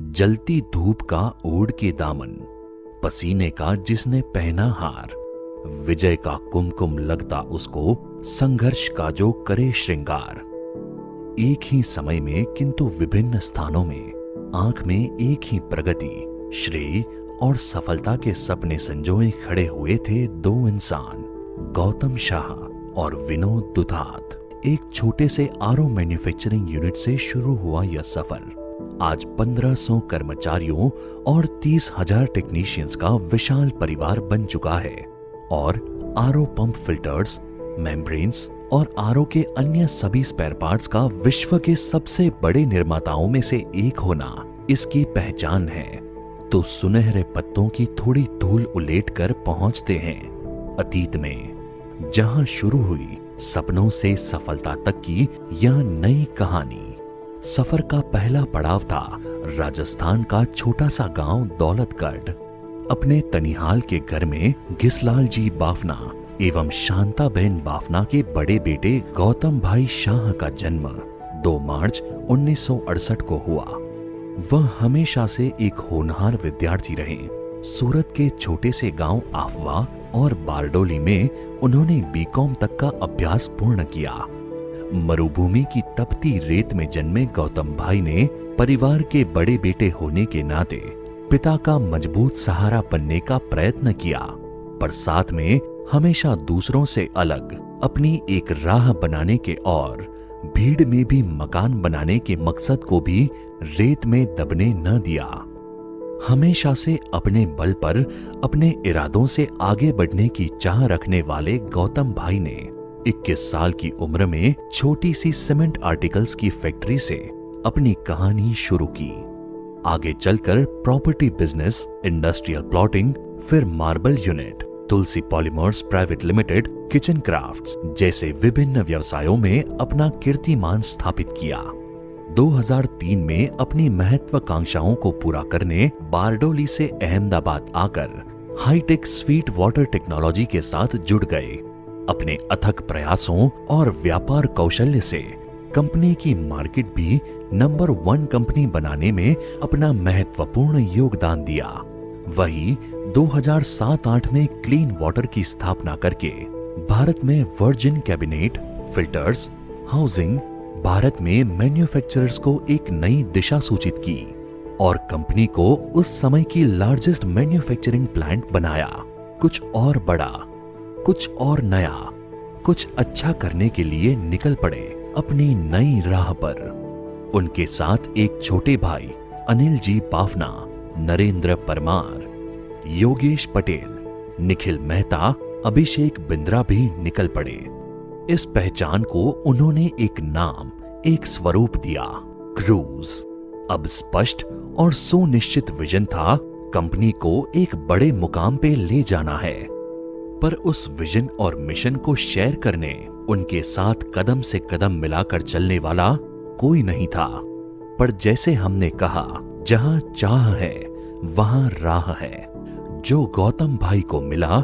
जलती धूप का ओढ़ के दामन, पसीने का जिसने पहना हार, विजय का कुमकुम लगता उसको, संघर्ष का जो करे श्रृंगार। एक ही समय में किंतु विभिन्न स्थानों में, आंख में एक ही प्रगति, श्रेय और सफलता के सपने संजोए खड़े हुए थे दो इंसान, गौतम शाह और विनोद दुधात। एक छोटे से आरओ मैन्युफैक्चरिंग यूनिट से शुरू हुआ यह सफर आज 1500 कर्मचारियों और 30,000 टेक्नीशियंस का विशाल परिवार बन चुका है। और आरओ पंप, फिल्टर्स, मेम्ब्रेन्स और आरओ के अन्य सभी स्पेयर पार्ट्स का विश्व के सबसे बड़े निर्माताओं में से एक होना इसकी पहचान है। तो सुनहरे पत्तों की थोड़ी धूल उलेट कर पहुंचते हैं अतीत में, जहां शुरू हुई सपनों से सफलता तक की यह नई कहानी। सफर का पहला पड़ाव था राजस्थान का छोटा सा गांव दौलतगढ़। अपने तनिहाल के घर में घिसलाल जी बाफना एवं शांताबेन बाफना के बड़े बेटे गौतम भाई शाह का जन्म 2 मार्च 1968 को हुआ। वह हमेशा से एक होनहार विद्यार्थी रहे। सूरत के छोटे से गांव आफवा और बारडोली में उन्होंने बीकॉम तक का अभ्यास पूर्ण किया। मरुभूमि की तपती रेत में जन्मे गौतम भाई ने परिवार के बड़े बेटे होने के नाते पिता का मजबूत सहारा बनने का प्रयत्न किया, पर साथ में हमेशा दूसरों से अलग अपनी एक राह बनाने के और भीड़ में भी मकान बनाने के मकसद को भी रेत में दबने न दिया। हमेशा से अपने बल पर अपने इरादों से आगे बढ़ने की चाह रखने वाले गौतम भाई ने 21 साल की उम्र में छोटी सी सीमेंट आर्टिकल्स की फैक्ट्री से अपनी कहानी शुरू की। आगे चलकर प्रॉपर्टी बिजनेस, इंडस्ट्रियल प्लॉटिंग, फिर marble unit, Tulsi polymers private limited, kitchen crafts जैसे विभिन्न व्यवसायों में अपना कीर्तिमान स्थापित किया। 2003 में अपनी महत्वाकांक्षाओं को पूरा करने बारडोली से अहमदाबाद आकर हाईटेक स्वीट वाटर टेक्नोलॉजी के साथ जुड़ गए। अपने अथक प्रयासों और व्यापार कौशल्य से कंपनी की मार्केट भी नंबर 1 कंपनी बनाने में अपना महत्वपूर्ण योगदान दिया। वही 2007-8 में क्लीन वाटर की स्थापना करके भारत में virgin cabinet, filters, housing, Bharat में मैन्युफैक्चरर्स को एक नई दिशा सूचित की और कंपनी को उस समय की लार्जेस्ट मैन्युफैक्चरिंग प्लांट बनाया। कुछ और बड़ा, कुछ और नया, कुछ अच्छा करने के लिए निकल पड़े अपनी नई राह पर। उनके साथ एक छोटे भाई अनिल जी बाफना, नरेंद्र परमार, योगेश पटेल, निखिल मेहता, अभिषेक बिंद्रा भी निकल पड़े। इस पहचान को उन्होंने एक नाम, एक स्वरूप दिया, क्रूज। अब स्पष्ट और सुनिश्चित विजन था कंपनी को एक बड़े मुकाम पे ले जाना है, पर उस विजन और मिशन को शेयर करने, उनके साथ कदम से कदम मिलाकर चलने वाला कोई नहीं था। पर जैसे हमने कहा, जहां चाह है वहां राह है, जो गौतम भाई को मिला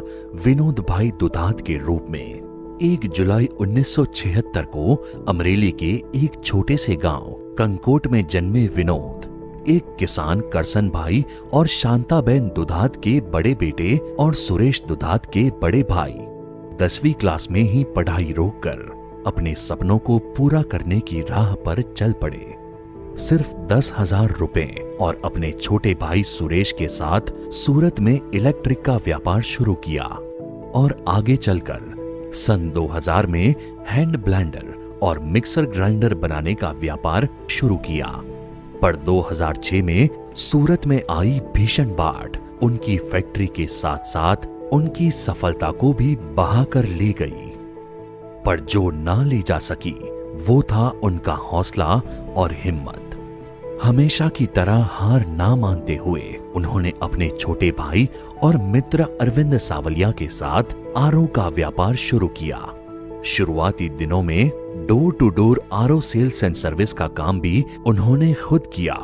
विनोद भाई दुधात के रूप में। 1 जुलाई 1976 को अमरेली के एक छोटे से गांव कंकोट में जन्मे विनोद, एक किसान करसन भाई और शांताबेन दुधात के बड़े बेटे और सुरेश दुधात के बड़े भाई 10वीं क्लास में ही पढ़ाई रोककर अपने सपनों को पूरा करने की राह पर चल पड़े। सिर्फ 10,000 रुपए और अपने छोटे भाई सुरेश के साथ सूरत में इलेक्ट्रिक का व्यापार शुरू किया और आगे चलकर सन 2000 में हैंड ब्लेंडर और मिक्सर ग्राइंडर बनाने का व्यापार शुरू किया। पर 2006 में सूरत में आई भीषण बाढ़ उनकी फैक्ट्री के साथ साथ उनकी सफलता को भी बहाकर ले गई। पर जो ना ले जा सकी वो था उनका हौसला और हिम्मत। हमेशा की तरह हार ना मानते हुए उन्होंने अपने छोटे भाई और मित्र अरविंद सावलिया के साथ आरओ का व्यापार शुरू किया। शुरुआती दिनों में door to door RO sales and service का काम भी उन्होंने खुद किया।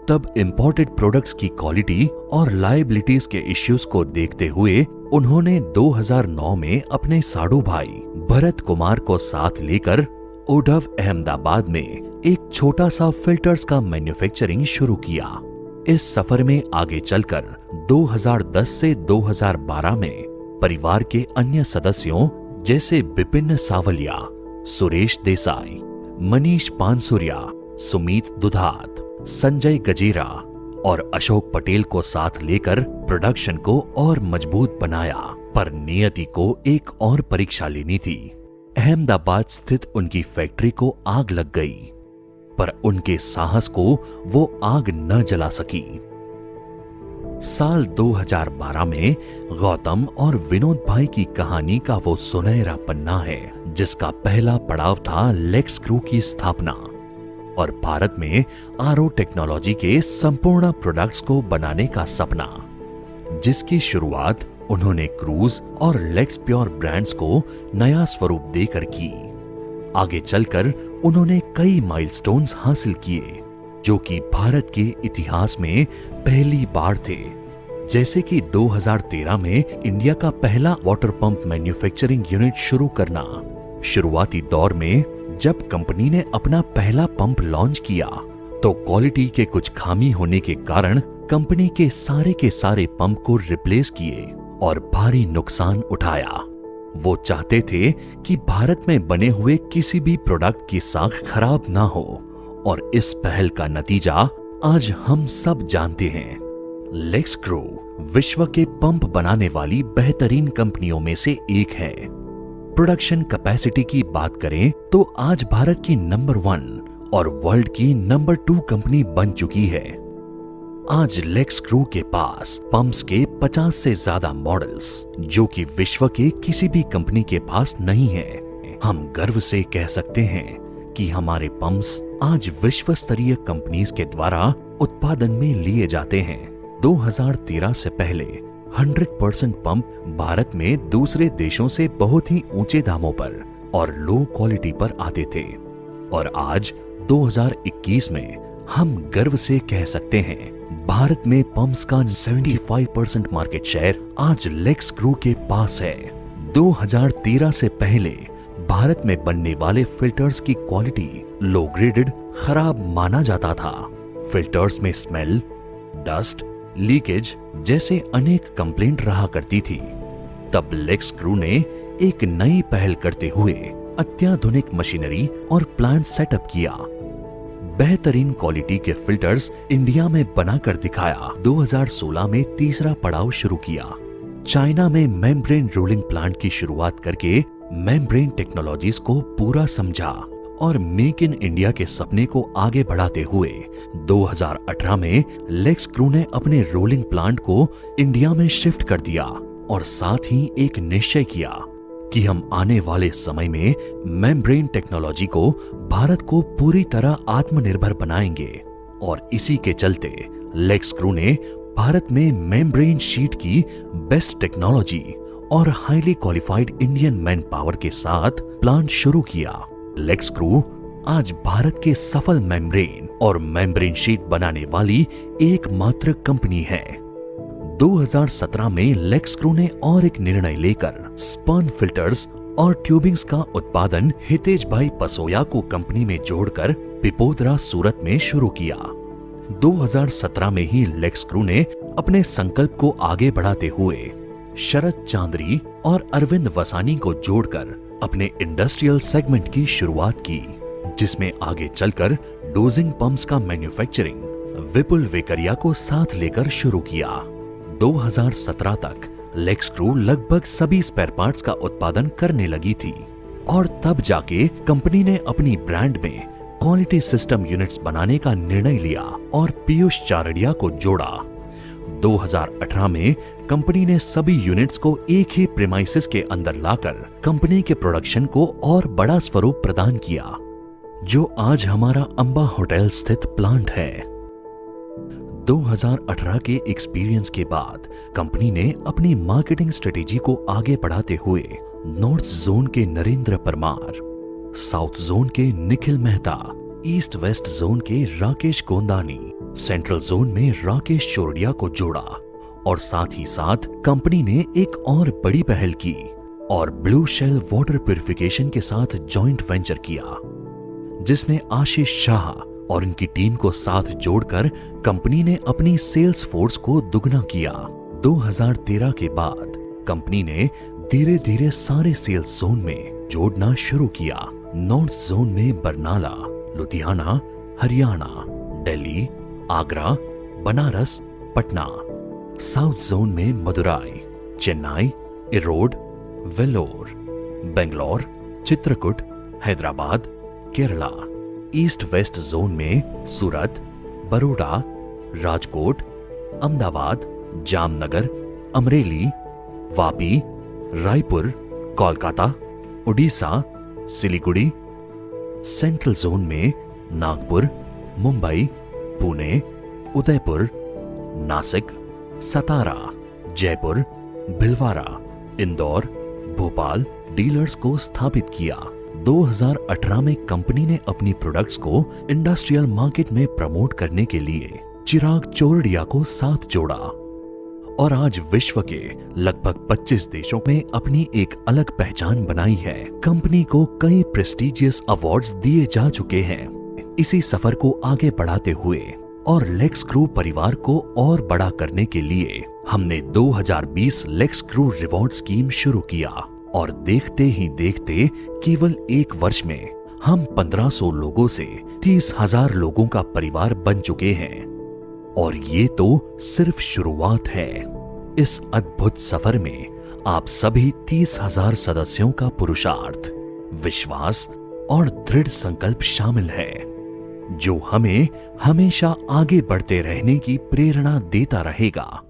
तब इंपोर्टेड प्रोडक्ट्स की क्वालिटी और लायबिलिटीज के इश्यूज को देखते हुए उन्होंने 2009 में अपने साडू भाई भरत कुमार को साथ लेकर ओढव अहमदाबाद में एक छोटा सा फिल्टर्स का मैन्युफैक्चरिंग शुरू किया। इस सफर में आगे चलकर 2010 से 2012 में परिवार के अन्य सदस्यों जैसे विपिन सावलिया, सुरेश देसाई, मनीष पानसुरिया, सुमीत दुधात, संजय गजेरा और अशोक पटेल को साथ लेकर प्रोडक्शन को और मजबूत बनाया। पर नियति को एक और परीक्षा लेनी थी। अहमदाबाद स्थित उनकी फैक्ट्री को आग लग गई, पर उनके साहस को वो आग न जला सकी। साल 2012 में गौतम और विनोद भाई की कहानी का वो सुनहरा पन्ना है जिसका पहला पड़ाव था लेक्सक्रू की स्थापना और भारत में आरओ टेक्नोलॉजी के संपूर्ण प्रोडक्ट्स को बनाने का सपना, जिसकी शुरुआत उन्होंने क्रूज और लेक्स प्योर ब्रांड्स को नया स्वरूप देकर की। आगे चलकर उन्होंने कई माइलस्टोन्स हासिल किए जो कि भारत के इतिहास में पहली बार थे, जैसे कि 2013 में इंडिया का पहला वाटर पंप मैन्युफैक्चरिंग यूनिट शुरू करना। शुरुआती दौर में जब कंपनी ने अपना पहला पंप लॉन्च किया तो क्वालिटी के कुछ खामी होने के कारण कंपनी के सारे पंप को रिप्लेस किए और भारी नुकसान उठाया। वो चाहते थे कि भारत में बने हुए किसी भी प्रोडक्ट की साख खराब ना हो और इस पहल का नतीजा आज हम सब जानते हैं। लेक्सक्रू विश्व के पंप बनाने वाली बेहतरीन कंपनियों में से एक है। प्रोडक्शन कैपेसिटी की बात करें तो आज भारत की नंबर 1 और वर्ल्ड की नंबर 2 कंपनी बन चुकी है। आज लेक्सक्रू के पास पंप्स के 50 से ज्यादा मॉडल्स जो कि विश्व के किसी भी कंपनी के पास नहीं है। हम गर्व से कह सकते हैं कि हमारे पंप्स आज विश्व स्तरीय कंपनीज के द्वारा उत्पादन में लिए जाते हैं। 2013 से पहले 100% पंप भारत में दूसरे देशों से बहुत ही ऊंचे दामों पर और लो क्वालिटी पर आते थे और आज 2021 में हम गर्व से कह सकते हैं भारत में पंप्स का 75% मार्केट शेयर आज लेक्सक्रू के पास है। 2013 से पहले भारत में बनने वाले फिल्टर्स की क्वालिटी लो ग्रेडेड खराब माना जाता था। फिल्टर्स में स्मेल, डस्ट, लीकेज जैसे अनेक कंप्लेंट रहा करती थी। तब लेक्सक्रू ने एक नई पहल करते हुए अत्याधुनिक मशीनरी और प्लांट सेटअप किया। बेहतरीन क्वालिटी के फिल्टर्स इंडिया में बनाकर दिखाया। 2016 में तीसरा पड़ाव शुरू किया। चाइना में मेम्ब्रेन रोलिंग प्लांट की शुरुआत करके मेम्ब्रेन टेक्नोलॉजीज को पूरा समझा और मेक इन इंडिया के सपने को आगे बढ़ाते हुए 2018 में लेक्सक्रू ने अपने रोलिंग प्लांट को इंडिया में शिफ्ट कर दिया और साथ ही एक निश्चय किया कि हम आने वाले समय में मेम्ब्रेन टेक्नोलॉजी को भारत को पूरी तरह आत्मनिर्भर बनाएंगे। और इसी के चलते लेक्सक्रू ने भारत में मेम्ब्रेन शीट की बेस्ट टेक्नोलॉजी और highly qualified Indian man power के साथ प्लांट शुरू किया। लेक्सक्रू आज भारत के सफल मेम्ब्रेन और मेम्ब्रेन शीट बनाने वाली एकमात्र कंपनी है। 2017 में लेक्सक्रू ने और एक निर्णय लेकर स्पन फिल्टर्स और ट्यूबिंग्स का उत्पादन हितेश भाई पसोया को कंपनी में जोड़कर पिपोदरा, सूरत में शुरू किया। 2017 में ही लेक्सक्रू ने अपने संकल्प को आगे बढ़ाते हुए शरद चांद्री और अरविंद वसानी को जोड़कर अपने इंडस्ट्रियल सेगमेंट की शुरुआत की, जिसमें आगे चलकर डोजिंग पंप्स का मैन्युफैक्चरिंग विपुल वेकरिया को साथ लेकर शुरू किया। 2017 तक लेक्सक्रू लगभग सभी स्पेयर पार्ट्स का उत्पादन करने लगी थी और तब जाके कंपनी ने अपनी ब्रांड में क्वालिटी सिस्टम यूनिट्स बनाने का निर्णय लिया और पीयूष चारडिया को जोड़ा। 2018 में कंपनी ने सभी यूनिट्स को एक ही प्रीमाइसेस के अंदर लाकर कंपनी के प्रोडक्शन को और बड़ा स्वरूप प्रदान किया, जो आज हमारा अंबा होटल स्थित प्लांट है। 2018 के एक्सपीरियंस के बाद कंपनी ने अपनी मार्केटिंग स्ट्रेटेजी को आगे बढ़ाते हुए नॉर्थ जोन के नरेंद्र परमार, साउथ जोन के Nikhil Mehta, east west zone के राकेश गोंदानी, सेंट्रल जोन में राकेश चोरडिया को जोड़ा और साथ ही साथ कंपनी ने एक और बड़ी पहल की और ब्लू शेल वाटर प्यूरिफिकेशन के साथ जॉइंट वेंचर किया, जिसने आशीष शाह और इनकी टीम को साथ जोड़कर कंपनी ने अपनी सेल्स फोर्स को दुगना किया। 2013 के बाद कंपनी ने धीरे धीरे सारे सेल्स जोन में जोड़ना शुरू किया। नॉर्थ जोन में बरनाला, लुधियाना, हरियाणा, दिल्ली, आगरा, बनारस, पटना। साउथ जोन में Madurai, Chennai, Erode, Vellore, Bangalore, Chitrakoot, Hyderabad, Kerala. East west zone में सूरत, बड़ौदा, राजकोट, अहमदाबाद, जामनगर, अमरेली, वापी, रायपुर, कोलकाता, उड़ीसा, सिलीगुड़ी। सेंट्रल जोन में नागपुर, मुंबई, पुणे, उदयपुर, नासिक, सतारा, जयपुर, भिलवाड़ा, इंदौर, भोपाल डीलर्स को स्थापित किया। 2018 में कंपनी ने अपनी प्रोडक्ट्स को इंडस्ट्रियल मार्केट में प्रमोट करने के लिए चिराग चोरडिया को साथ जोड़ा और आज विश्व के लगभग 25 देशों में अपनी एक अलग पहचान बनाई है। कंपनी को कई प्रेस्टिजियस अवार्ड्स दिए जा चुके हैं। इसी सफर को आगे बढ़ाते हुए और लेक्स क्रू परिवार को और बड़ा करने के लिए हमने 2020 लेक्स क्रू रिवॉर्ड स्कीम शुरू किया और देखते ही देखते केवल एक वर्ष में हम 1500 लोगों से 30,000 लोगों का परिवार बन चुके हैं। और ये तो सिर्फ शुरुआत है। इस अद्भुत सफर में आप सभी 30,000 सदस्यों का पुरुषार्थ, विश्वास और दृढ़ संकल्प शामिल है, जो हमें हमेशा आगे बढ़ते रहने की प्रेरणा देता रहेगा।